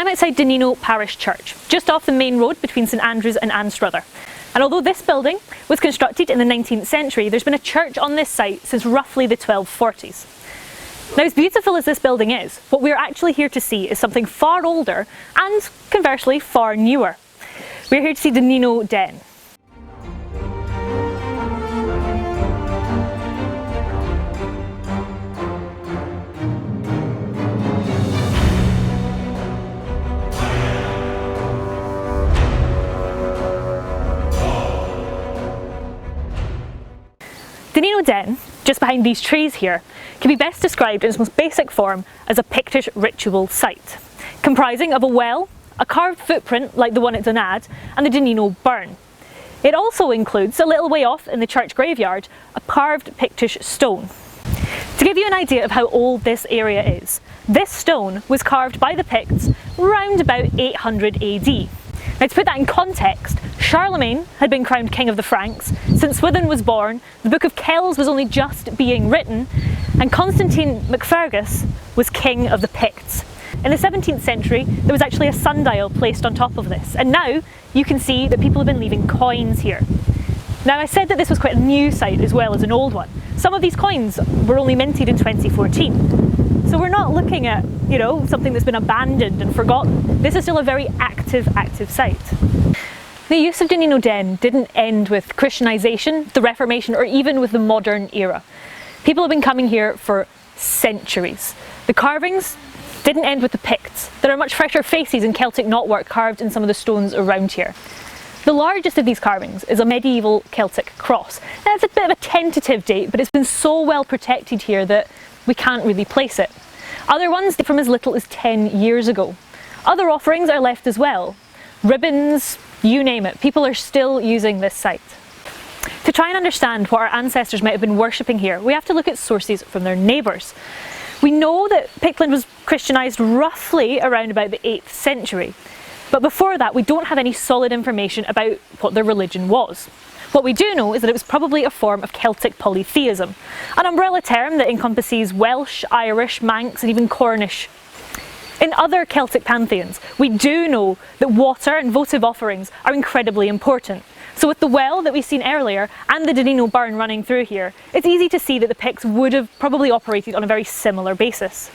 I'm outside Dunino Parish Church, just off the main road between St Andrews and Anstruther. And although this building was constructed in the 19th century, there's been a church on this site since roughly the 1240s. Now, as beautiful as this building is, what we're actually here to see is something far older and, conversely, far newer. We're here to see Dunino Den. Dunino Den, just behind these trees here, can be best described in its most basic form as a Pictish ritual site, comprising of a well, a carved footprint like the one at Dunad, and the Dunino burn. It also includes, a little way off in the church graveyard, a carved Pictish stone. To give you an idea of how old this area is, this stone was carved by the Picts round about 800 AD. Now, to put that in context, Charlemagne had been crowned King of the Franks, St Swithin was born, the Book of Kells was only just being written, and Constantine MacFergus was King of the Picts. In the 17th century, there was actually a sundial placed on top of this, and now you can see that people have been leaving coins here. Now, I said that this was quite a new site as well as an old one. Some of these coins were only minted in 2014. So we're not looking at, something that's been abandoned and forgotten. This is still a very active site. The use of Dunino Den didn't end with Christianisation, the Reformation, or even with the modern era. People have been coming here for centuries. The carvings didn't end with the Picts. There are much fresher faces and Celtic knotwork carved in some of the stones around here. The largest of these carvings is a medieval Celtic cross. Now, it's a bit of a tentative date, but it's been so well protected here that we can't really place it. Other ones date from as little as 10 years ago. Other offerings are left as well. Ribbons, you name it, people are still using this site. To try and understand what our ancestors might have been worshipping here, we have to look at sources from their neighbours. We know that Pictland was Christianised roughly around about the 8th century, but before that we don't have any solid information about what their religion was. What we do know is that it was probably a form of Celtic polytheism, an umbrella term that encompasses Welsh, Irish, Manx and even Cornish. In other Celtic pantheons, we do know that water and votive offerings are incredibly important. So with the well that we've seen earlier and the Dunino burn running through here, it's easy to see that the Picts would have probably operated on a very similar basis.